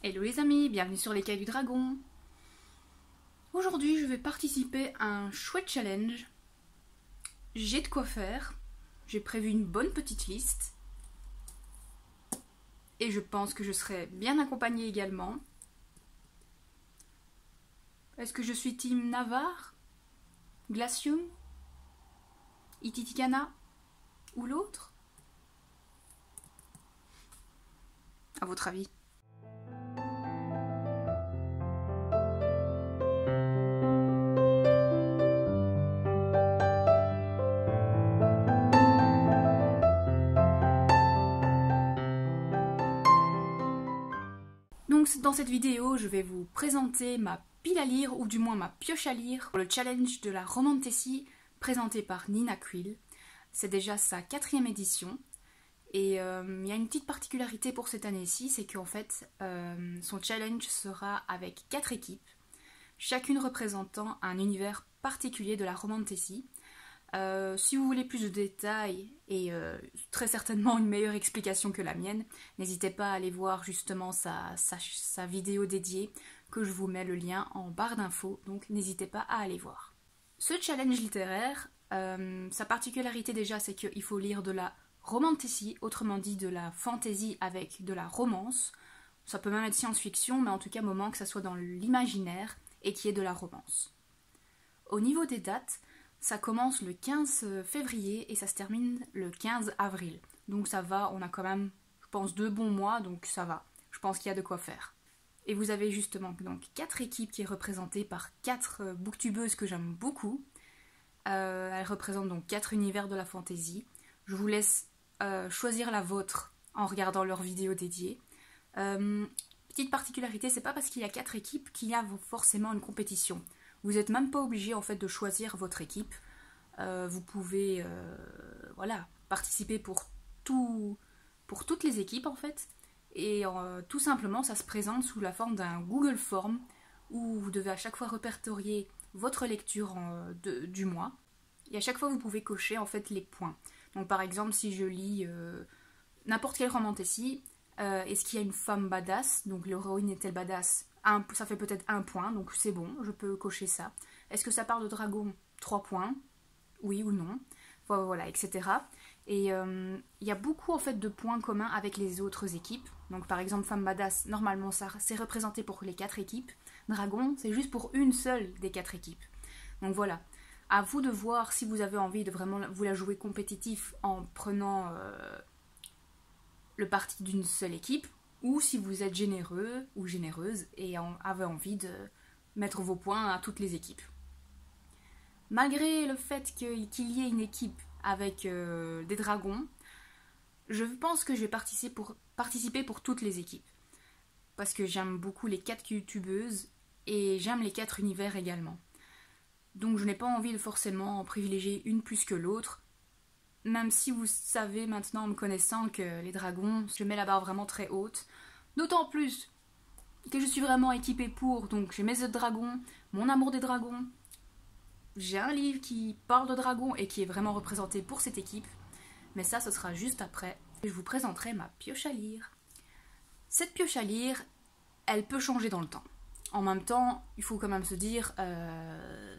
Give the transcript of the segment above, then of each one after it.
Hello les amis, bienvenue sur l'écaille du dragon. Aujourd'hui je vais participer à un chouette challenge. J'ai de quoi faire, j'ai prévu une bonne petite liste. Et je pense que je serai bien accompagnée également. Est-ce que je suis team Navarre, Glacium, Ititikana ou l'autre? À votre avis? Donc dans cette vidéo, je vais vous présenter ma pile à lire, ou du moins ma pioche à lire, pour le challenge de la Romantasy présenté par Nina Quill. C'est déjà sa 4e édition. Et il y a une petite particularité pour cette année-ci, c'est qu'en fait, son challenge sera avec 4 équipes, chacune représentant un univers particulier de la Romantasy. Si vous voulez plus de détails et très certainement une meilleure explication que la mienne, n'hésitez pas à aller voir justement sa vidéo dédiée, que je vous mets le lien en barre d'infos, donc n'hésitez pas à aller voir. Ce challenge littéraire, sa particularité déjà, c'est qu'il faut lire de la Romantasy, autrement dit de la fantasy avec de la romance. Ça peut même être science-fiction, mais en tout cas, moment que ça soit dans l'imaginaire et qu'il y ait de la romance. Au niveau des dates, ça commence le 15 février et ça se termine le 15 avril. Donc ça va, on a quand même, je pense, 2 bons mois, donc ça va. Je pense qu'il y a de quoi faire. Et vous avez justement donc 4 équipes qui est représentée par 4 booktubeuses que j'aime beaucoup. Elles représentent donc 4 univers de la fantasy. Je vous laisse choisir la vôtre en regardant leurs vidéos dédiées. Petite particularité, c'est pas parce qu'il y a 4 équipes qu'il y a forcément une compétition. Vous n'êtes même pas obligé en fait de choisir votre équipe. Vous pouvez voilà, participer pour toutes les équipes en fait. Et tout simplement, ça se présente sous la forme d'un Google Form où vous devez à chaque fois répertorier votre lecture du mois. Et à chaque fois, vous pouvez cocher en fait les points. Donc par exemple, si je lis n'importe quel Romantasy, est-ce qu'il y a une femme badass? Donc l'héroïne est-elle badass? Ça fait peut-être 1 point, donc c'est bon, je peux cocher ça. Est-ce que ça parle de dragon? 3 points, oui ou non, voilà, etc. Et il y a beaucoup en fait de points communs avec les autres équipes. Donc par exemple, femme badass, normalement ça c'est représenté pour les 4 équipes. Dragon, c'est juste pour une seule des 4 équipes. Donc voilà, à vous de voir si vous avez envie de vraiment vous la jouer compétitif en prenant le parti d'une seule équipe, ou si vous êtes généreux ou généreuse et avez envie de mettre vos points à toutes les équipes. Malgré le fait qu'il y ait une équipe avec des dragons, je pense que je vais participer pour toutes les équipes. Parce que j'aime beaucoup les 4 youtubeuses et j'aime les 4 univers également. Donc je n'ai pas envie de forcément privilégier une plus que l'autre. Même si vous savez maintenant en me connaissant que les dragons, je mets la barre vraiment très haute. D'autant plus que je suis vraiment équipée pour, donc j'ai mes œufs de dragon, mon amour des dragons. J'ai un livre qui parle de dragons et qui est vraiment représenté pour cette équipe. Mais ça, ce sera juste après. Je vous présenterai ma pioche à lire. Cette pioche à lire, elle peut changer dans le temps. En même temps, il faut quand même se dire,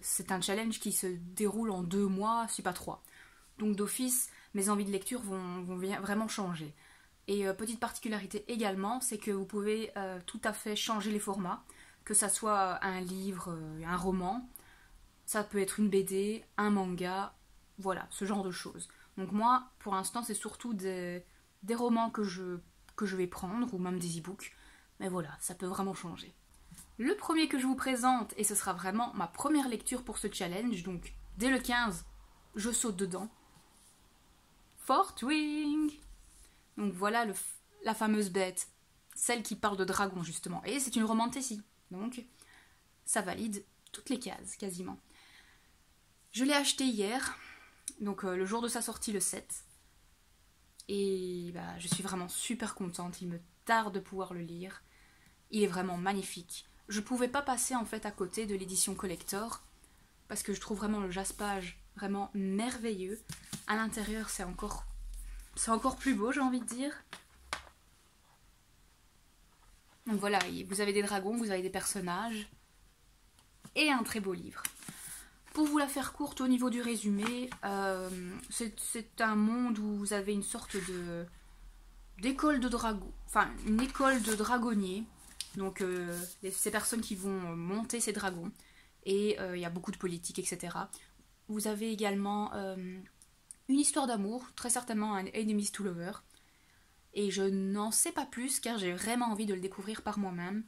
c'est un challenge qui se déroule en 2 mois, si pas 3. Donc d'office, mes envies de lecture vont vraiment changer. Et petite particularité également, c'est que vous pouvez tout à fait changer les formats, que ça soit un livre, un roman, ça peut être une BD, un manga, voilà, ce genre de choses. Donc moi, pour l'instant, c'est surtout des romans que je vais prendre, ou même des e-books, mais voilà, ça peut vraiment changer. Le premier que je vous présente, et ce sera vraiment ma première lecture pour ce challenge, donc dès le 15, je saute dedans. Fortwing. Donc voilà la fameuse bête, celle qui parle de dragon justement. Et c'est une Romantasy, donc ça valide toutes les cases quasiment. Je l'ai acheté hier, donc le jour de sa sortie le 7. Et bah, je suis vraiment super contente, il me tarde de pouvoir le lire. Il est vraiment magnifique. Je pouvais pas passer en fait à côté de l'édition collector, parce que je trouve vraiment le jaspage vraiment merveilleux. À l'intérieur, c'est encore plus beau, j'ai envie de dire. Donc voilà, vous avez des dragons, vous avez des personnages, et un très beau livre. Pour vous la faire courte au niveau du résumé, c'est un monde où vous avez une sorte d'école de dragon, enfin une école de dragonniers. Donc ces personnes qui vont monter ces dragons. Et il y a beaucoup de politique, etc. Vous avez également une histoire d'amour, très certainement un enemies to lover. Et je n'en sais pas plus car j'ai vraiment envie de le découvrir par moi-même.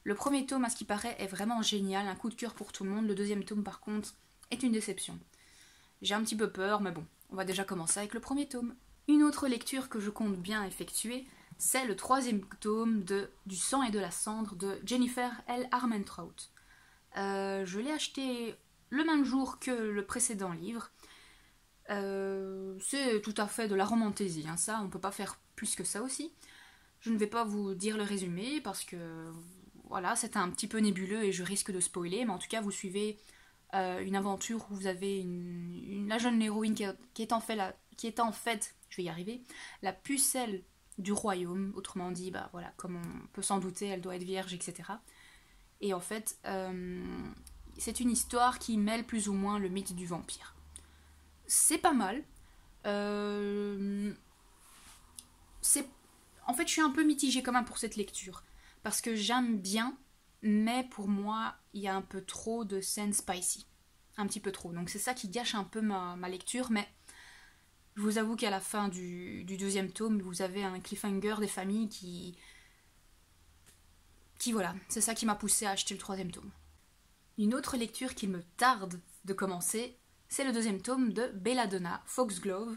Le premier tome, à ce qui paraît, est vraiment génial, un coup de cœur pour tout le monde. Le deuxième tome, par contre, est une déception. J'ai un petit peu peur, mais bon, on va déjà commencer avec le premier tome. Une autre lecture que je compte bien effectuer, c'est le troisième tome de Du sang et de la cendre de Jennifer L. Armentrout. Je l'ai acheté le même jour que le précédent livre. C'est tout à fait de la romantaisie, hein, ça, on peut pas faire plus que ça aussi. Je ne vais pas vous dire le résumé parce que voilà, c'est un petit peu nébuleux et je risque de spoiler, mais en tout cas, vous suivez une aventure où vous avez la jeune héroïne qui est en fait, je vais y arriver, la pucelle du royaume, autrement dit, bah voilà, comme on peut s'en douter, elle doit être vierge, etc. Et en fait, c'est une histoire qui mêle plus ou moins le mythe du vampire. C'est pas mal. En fait, je suis un peu mitigée quand même pour cette lecture. Parce que j'aime bien, mais pour moi, il y a un peu trop de scènes spicy. Un petit peu trop. Donc c'est ça qui gâche un peu ma lecture, mais je vous avoue qu'à la fin du deuxième tome, vous avez un cliffhanger des familles qui voilà, c'est ça qui m'a poussée à acheter le troisième tome. Une autre lecture qu'il me tarde de commencer, c'est le deuxième tome de Belladonna, Foxglove.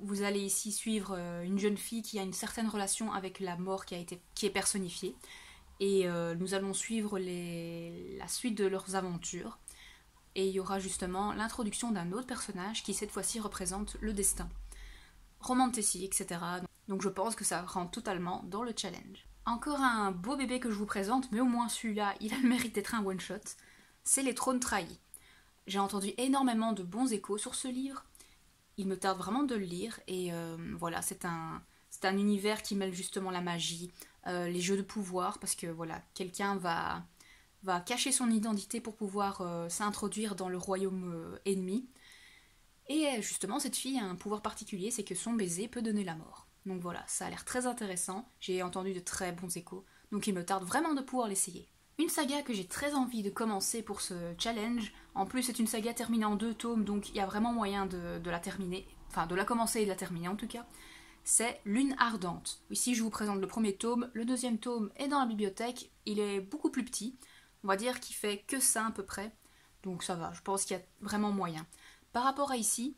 Vous allez ici suivre une jeune fille qui a une certaine relation avec la mort qui est personnifiée. Et nous allons suivre la suite de leurs aventures. Et il y aura justement l'introduction d'un autre personnage qui cette fois-ci représente le destin. Romantasy, etc. Donc je pense que ça rentre totalement dans le challenge. Encore un beau bébé que je vous présente, mais au moins celui-là, il a le mérite d'être un one-shot. C'est Les Trônes Trahis. J'ai entendu énormément de bons échos sur ce livre. Il me tarde vraiment de le lire. Et voilà, c'est un univers qui mêle justement la magie, les jeux de pouvoir, parce que voilà, quelqu'un va cacher son identité pour pouvoir s'introduire dans le royaume ennemi. Et justement, cette fille a un pouvoir particulier, c'est que son baiser peut donner la mort. Donc voilà, ça a l'air très intéressant, j'ai entendu de très bons échos, donc il me tarde vraiment de pouvoir l'essayer. Une saga que j'ai très envie de commencer pour ce challenge, en plus c'est une saga terminée en 2 tomes, donc il y a vraiment moyen de la terminer, enfin de la commencer et de la terminer en tout cas, c'est Lune Ardente. Ici je vous présente le premier tome, le deuxième tome est dans la bibliothèque, il est beaucoup plus petit, on va dire qu'il fait que ça à peu près, donc ça va, je pense qu'il y a vraiment moyen. Par rapport à ici,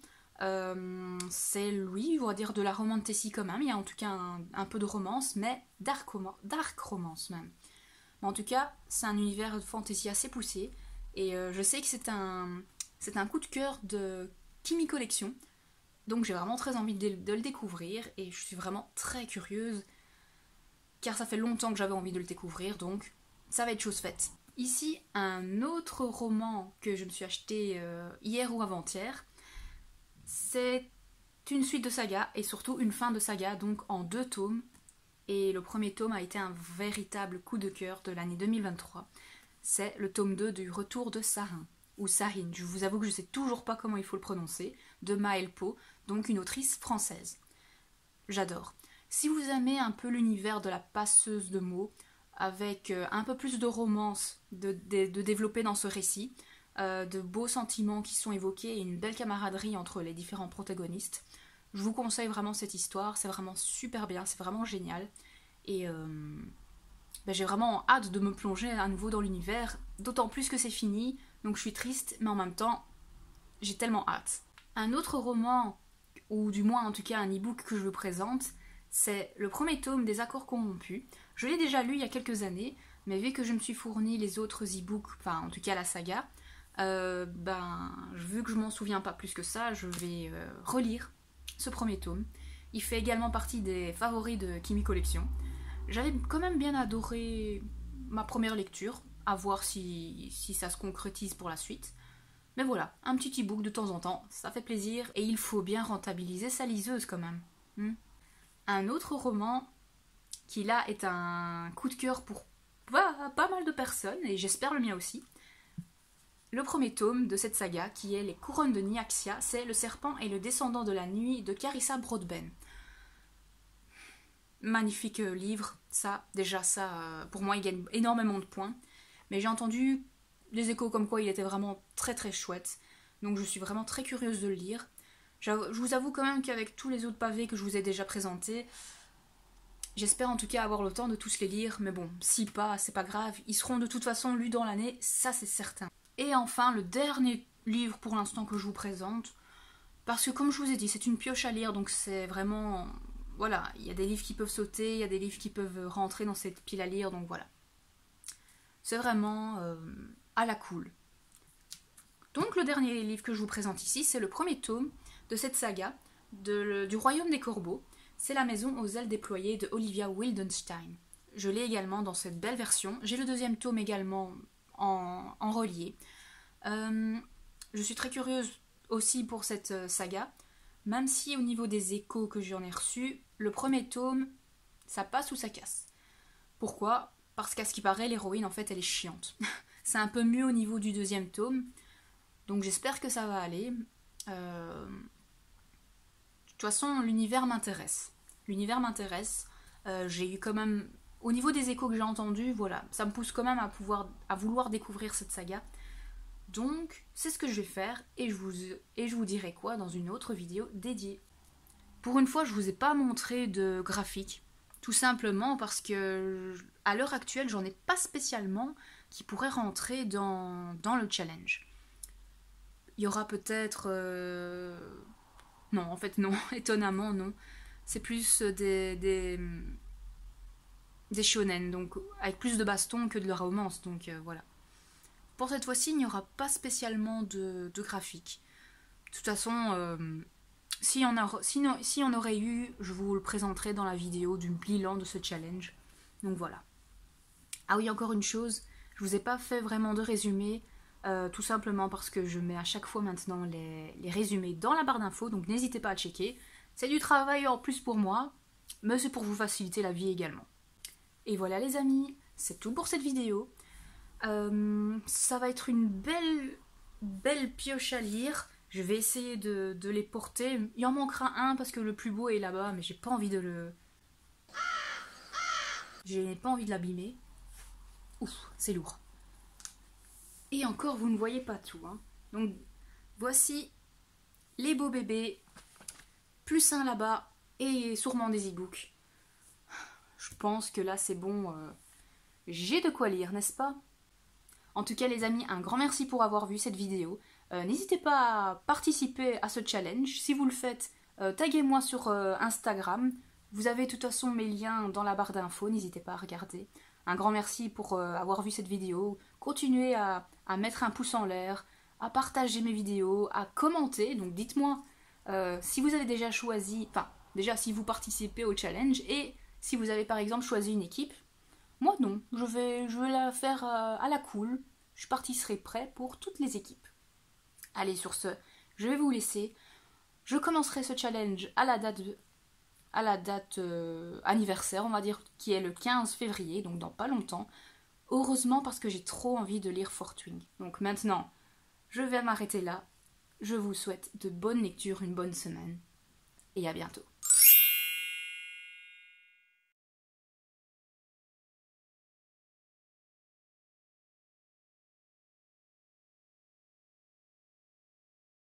c'est lui, on va dire de la romantasy quand même, il y a en tout cas un peu de romance, mais dark romance même. Mais en tout cas, c'est un univers de fantasy assez poussé, et je sais que c'est un coup de cœur de Kimi Collection, donc j'ai vraiment très envie de le découvrir, et je suis vraiment très curieuse, car ça fait longtemps que j'avais envie de le découvrir, donc ça va être chose faite. Ici, un autre roman que je me suis acheté hier ou avant-hier, c'est une suite de saga et surtout une fin de saga, donc en 2 tomes. Et le premier tome a été un véritable coup de cœur de l'année 2023. C'est le tome 2 du Retour de Sarin, ou Sarine, je vous avoue que je sais toujours pas comment il faut le prononcer, de Maëlle Pau, donc une autrice française. J'adore. Si vous aimez un peu l'univers de la passeuse de mots, avec un peu plus de romance de développer dans ce récit, de beaux sentiments qui sont évoqués et une belle camaraderie entre les différents protagonistes. Je vous conseille vraiment cette histoire, c'est vraiment super bien, c'est vraiment génial. Et j'ai vraiment hâte de me plonger à nouveau dans l'univers, d'autant plus que c'est fini, donc je suis triste, mais en même temps, j'ai tellement hâte. Un autre roman, ou du moins en tout cas un e-book que je vous présente, c'est le premier tome des Accords corrompus. Je l'ai déjà lu il y a quelques années, mais vu que je me suis fourni les autres e-books, enfin en tout cas la saga, vu que je m'en souviens pas plus que ça, je vais relire ce premier tome. Il fait également partie des favoris de Kimi Collection. J'avais quand même bien adoré ma première lecture, à voir si ça se concrétise pour la suite. Mais voilà, un petit e-book de temps en temps, ça fait plaisir, et il faut bien rentabiliser sa liseuse quand même. Un autre roman qui là est un coup de cœur pour pas mal de personnes, et j'espère le mien aussi. Le premier tome de cette saga, qui est Les Couronnes de Nyaxia, c'est Le Serpent et le Descendant de la Nuit de Carissa Broadbent. Magnifique livre, déjà pour moi il gagne énormément de points, mais j'ai entendu des échos comme quoi il était vraiment très très chouette, donc je suis vraiment très curieuse de le lire. Je vous avoue quand même qu'avec tous les autres pavés que je vous ai déjà présentés, j'espère en tout cas avoir le temps de tous les lire, mais bon, si pas, c'est pas grave, ils seront de toute façon lus dans l'année, ça c'est certain. Et enfin, le dernier livre pour l'instant que je vous présente, parce que comme je vous ai dit, c'est une pioche à lire, donc c'est vraiment... Voilà, il y a des livres qui peuvent sauter, il y a des livres qui peuvent rentrer dans cette pile à lire, donc voilà. C'est vraiment à la cool. Donc le dernier livre que je vous présente ici, c'est le premier tome de cette saga, du Royaume des Corbeaux. C'est La Maison aux ailes déployées de Olivia Wildenstein. Je l'ai également dans cette belle version. J'ai le deuxième tome également en relié. Je suis très curieuse aussi pour cette saga, même si au niveau des échos que j'en ai reçus, le premier tome, ça passe ou ça casse. Pourquoi ? Parce qu'à ce qui paraît, l'héroïne, en fait, elle est chiante. C'est un peu mieux au niveau du deuxième tome, donc j'espère que ça va aller. De toute façon, l'univers m'intéresse. J'ai eu quand même... Au niveau des échos que j'ai entendus, voilà, ça me pousse quand même à vouloir découvrir cette saga. Donc, c'est ce que je vais faire, et je vous dirai quoi dans une autre vidéo dédiée. Pour une fois, je vous ai pas montré de graphique, tout simplement parce que, à l'heure actuelle, j'en ai pas spécialement qui pourraient rentrer dans le challenge. Il y aura peut-être... Non, en fait non, étonnamment non. C'est plus des shonen, donc avec plus de baston que de la romance, donc voilà. Pour cette fois-ci, il n'y aura pas spécialement de graphique. De toute façon, si on aurait eu, je vous le présenterai dans la vidéo du bilan de ce challenge. Donc voilà. Ah oui, encore une chose, je vous ai pas fait vraiment de résumé, tout simplement parce que je mets à chaque fois maintenant les résumés dans la barre d'infos, donc n'hésitez pas à checker. C'est du travail en plus pour moi, mais c'est pour vous faciliter la vie également. Et voilà les amis, c'est tout pour cette vidéo. Ça va être une belle pioche à lire. Je vais essayer de les porter. Il en manquera un parce que le plus beau est là-bas, mais j'ai pas envie de l'abîmer. Ouf, c'est lourd. Et encore, vous ne voyez pas tout, hein. Donc, voici les beaux bébés, plus un là-bas, et sûrement des e-books. Je pense que là, c'est bon. J'ai de quoi lire, n'est-ce pas ? En tout cas, les amis, un grand merci pour avoir vu cette vidéo. N'hésitez pas à participer à ce challenge. Si vous le faites, taguez-moi sur Instagram. Vous avez de toute façon mes liens dans la barre d'infos, n'hésitez pas à regarder. Un grand merci pour avoir vu cette vidéo. Continuez à mettre un pouce en l'air, à partager mes vidéos, à commenter. Donc dites-moi si vous avez déjà choisi, enfin déjà si vous participez au challenge et si vous avez par exemple choisi une équipe. Moi non, je vais la faire à la cool. Je serai prêt pour toutes les équipes. Allez, sur ce, je vais vous laisser. Je commencerai ce challenge à la date anniversaire, on va dire, qui est le 15 février, donc dans pas longtemps. Heureusement parce que j'ai trop envie de lire Fortwing. Donc maintenant, je vais m'arrêter là. Je vous souhaite de bonnes lectures, une bonne semaine. Et à bientôt.